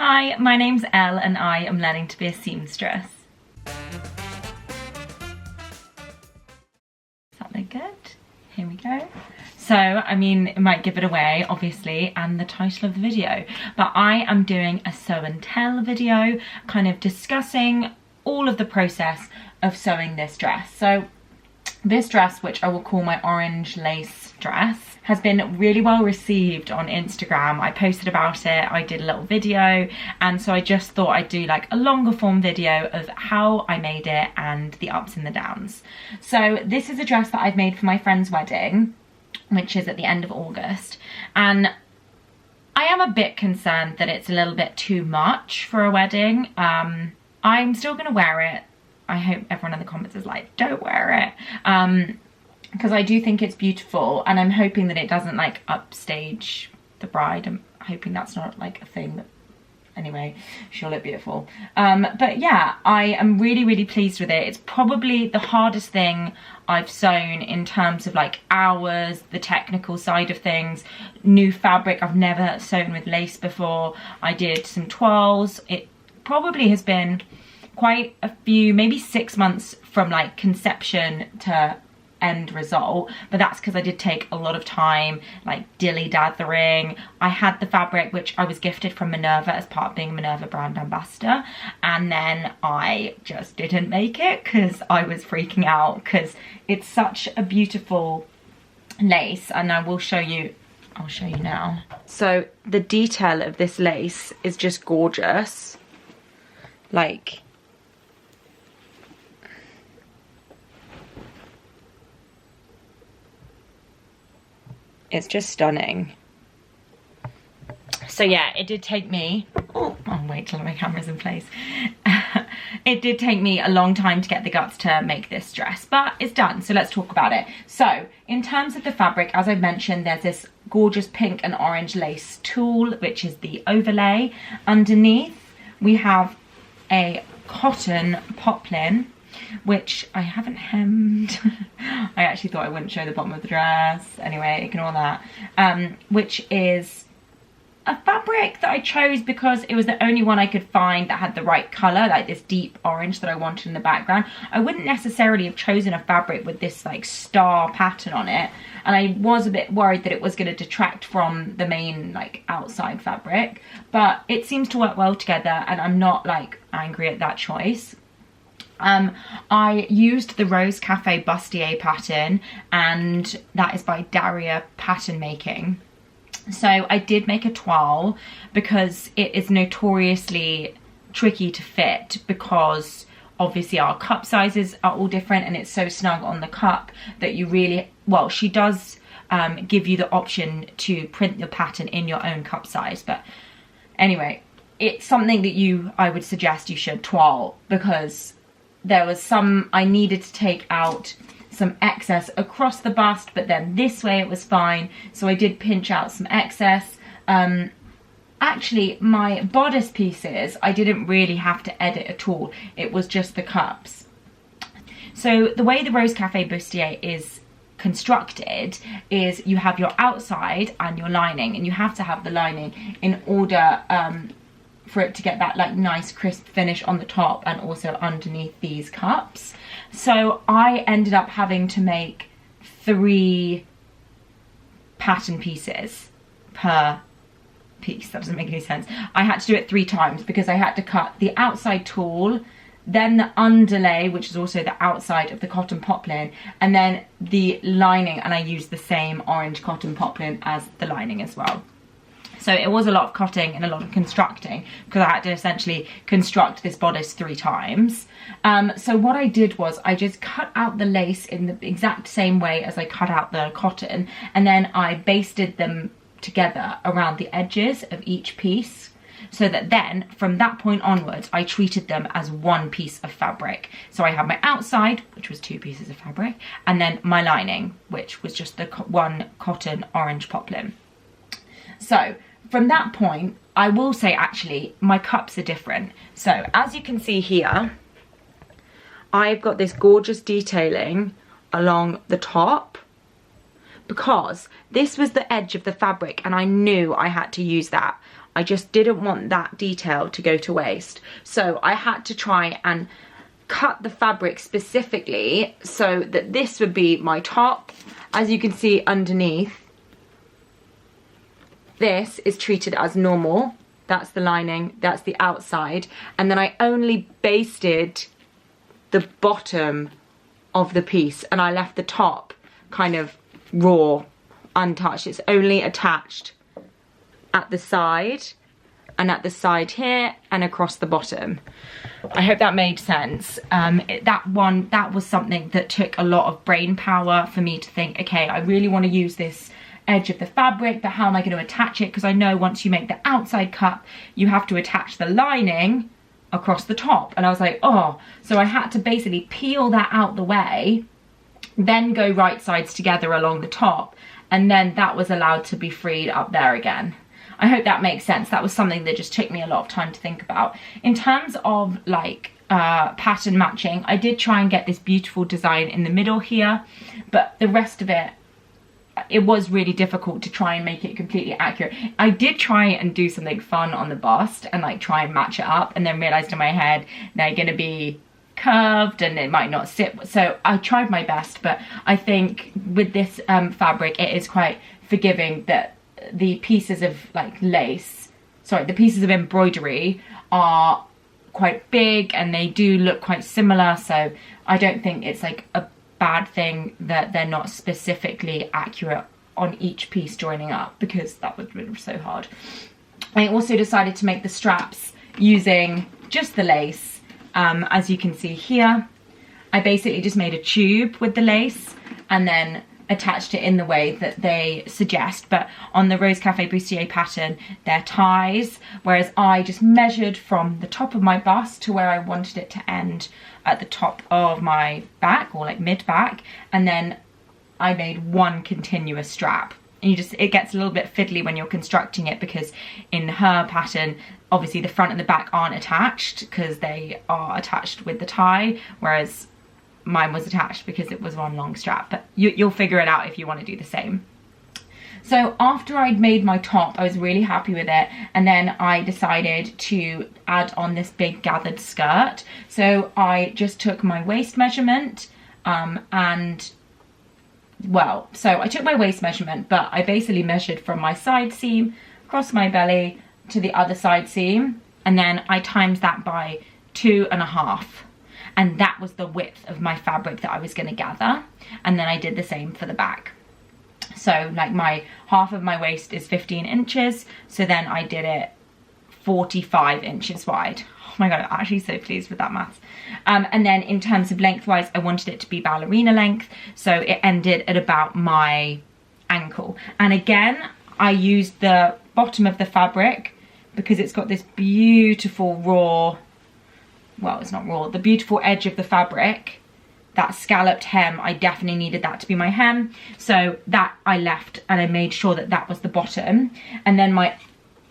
Hi, my name's Elle and I am learning to be a seamstress. Does that look good? Here we go. So, I mean, it might give it away, obviously, and the title of the video, but I am doing a sew and tell video, kind of discussing all of the process of sewing this dress. So, this dress, which I will call my orange lace dress, has been really well received on Instagram. I posted about it, I did a little video, and so I just thought I'd do like a longer form video of how I made it and the ups and the downs. So this is a dress that I've made for my friend's wedding, which is at the end of August, and I am a bit concerned that it's a little bit too much for a wedding. I'm still gonna wear it. I hope everyone in the comments is like, don't wear it. Because I do think it's beautiful, and I'm hoping that it doesn't like upstage the bride. I'm hoping that's not like a thing that, anyway, she'll look beautiful. But yeah, I am really pleased with it. It's probably the hardest thing I've sewn in terms of like hours, the technical side of things, new fabric. I've never sewn with lace before. I did some toiles. It probably has been quite a few, maybe 6 months from like conception to end result, but that's because I did take a lot of time like dilly-dathering. I had the fabric which I was gifted from Minerva as part of being a Minerva brand ambassador, and then I just didn't make it because I was freaking out because it's such a beautiful lace, and I'll show you now. So the detail of this lace is just gorgeous. Like, it's just stunning. So yeah, it did take me, oh, I'll wait till my camera's in place. It did take me a long time to get the guts to make this dress, but it's done, so let's talk about it. So, in terms of the fabric, as I mentioned, there's this gorgeous pink and orange lace tulle, which is the overlay. Underneath, we have a cotton poplin, which I haven't hemmed. I actually thought I wouldn't show the bottom of the dress. Anyway, ignore that. Which is a fabric that I chose because it was the only one I could find that had the right colour, like this deep orange that I wanted in the background. I wouldn't necessarily have chosen a fabric with this like star pattern on it, and I was a bit worried that it was going to detract from the main like outside fabric, but it seems to work well together, and I'm not like angry at that choice. I used the Rose Cafe Bustier pattern, and that is by Daria Pattern Making. So I did make a toile because it is notoriously tricky to fit, because obviously our cup sizes are all different, and it's so snug on the cup that you really, well, she does give you the option to print your pattern in your own cup size, but anyway, it's something that I would suggest you should toile, because there was some, I needed to take out some excess across the bust, but then this way it was fine, so I did pinch out some excess. Actually, my bodice pieces, I didn't really have to edit at all, it was just the cups. So the way the Rose Cafe Bustier is constructed is you have your outside and your lining, and you have to have the lining in order for it to get that like nice crisp finish on the top and also underneath these cups. So I ended up having to make 3 pattern pieces per piece. That doesn't make any sense. I had to do it 3 times because I had to cut the outside tulle, then the underlay, which is also the outside of the cotton poplin, and then the lining, and I used the same orange cotton poplin as the lining as well. So it was a lot of cutting and a lot of constructing, because I had to essentially construct this bodice 3 times. So what I did was I just cut out the lace in the exact same way as I cut out the cotton, and then I basted them together around the edges of each piece, so that then from that point onwards I treated them as one piece of fabric. So I had my outside, which was 2 pieces of fabric, and then my lining, which was just the one cotton orange poplin. So from that point, I will say actually my cups are different. So as you can see here, I've got this gorgeous detailing along the top, because this was the edge of the fabric and I knew I had to use that. I just didn't want that detail to go to waste. So I had to try and cut the fabric specifically so that this would be my top. As you can see underneath, this is treated as normal. That's the lining, that's the outside. And then I only basted the bottom of the piece and I left the top kind of raw, untouched. It's only attached at the side and at the side here and across the bottom. I hope that made sense. That was something that took a lot of brain power for me to think, okay, I really want to use this edge of the fabric, but how am I going to attach it? Because I know once you make the outside cut, you have to attach the lining across the top. And I was like, oh, so I had to basically peel that out the way, then go right sides together along the top, and then that was allowed to be freed up there again. I hope that makes sense. That was something that just took me a lot of time to think about. In terms of like pattern matching, I did try and get this beautiful design in the middle here, but the rest of it, it was really difficult to try and make it completely accurate. I did try and do something fun on the bust and like try and match it up, and then realized in my head they're gonna be curved and it might not sit. So I tried my best, but I think with this fabric, it is quite forgiving that the pieces of like lace, sorry, the pieces of embroidery are quite big and they do look quite similar. So I don't think it's like a bad thing that they're not specifically accurate on each piece joining up, because that would be so hard. I also decided to make the straps using just the lace. As you can see here, I basically just made a tube with the lace and then attached it in the way that they suggest. But on the Rose Cafe Bustier pattern, they're ties, whereas I just measured from the top of my bust to where I wanted it to end at the top of my back, or like mid back, and then I made one continuous strap. And it gets a little bit fiddly when you're constructing it, because in her pattern, obviously the front and the back aren't attached because they are attached with the tie, whereas mine was attached because it was one long strap. But you'll figure it out if you want to do the same. So after I'd made my top, I was really happy with it, and then I decided to add on this big gathered skirt. So I just took my waist measurement so I took my waist measurement, but I basically measured from my side seam across my belly to the other side seam, and then I timed that by 2.5, and that was the width of my fabric that I was going to gather. And then I did the same for the back. So like my half of my waist is 15 inches, so then I did it 45 inches wide. Oh my god, I'm actually so pleased with that maths. And then in terms of lengthwise, I wanted it to be ballerina length, so it ended at about my ankle. And again, I used the bottom of the fabric because it's got this beautiful raw, well, it's not raw, the beautiful edge of the fabric, that scalloped hem. I definitely needed that to be my hem, so that I left, and I made sure that that was the bottom. And then my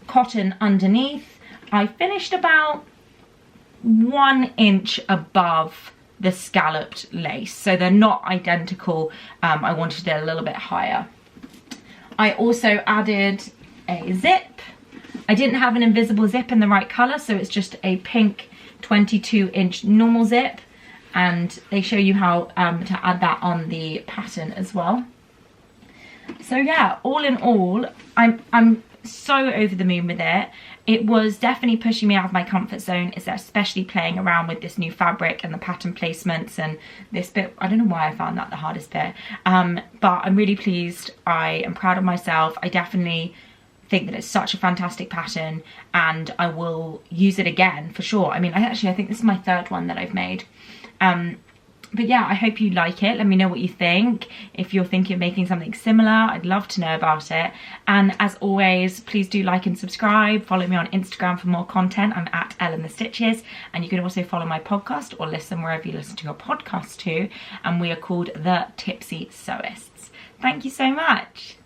cotton underneath, I finished about 1 inch above the scalloped lace, so they're not identical. I wanted it a little bit higher. I also added a zip. I didn't have an invisible zip in the right color, so it's just a pink 22-inch normal zip, and they show you how to add that on the pattern as well. So yeah, all in all, I'm so over the moon with it. It was definitely pushing me out of my comfort zone, especially playing around with this new fabric and the pattern placements and this bit. I don't know why I found that the hardest bit, but I'm really pleased. I am proud of myself. I definitely think that it's such a fantastic pattern, and I will use it again for sure. I mean, I think this is my third one that I've made. But yeah, I hope you like it. Let me know what you think. If you're thinking of making something similar, I'd love to know about it. And as always, please do like and subscribe. Follow me on Instagram for more content. I'm at Elle and the Stitches. And you can also follow my podcast or listen wherever you listen to your podcast too. And we are called The Tipsy Sewists. Thank you so much.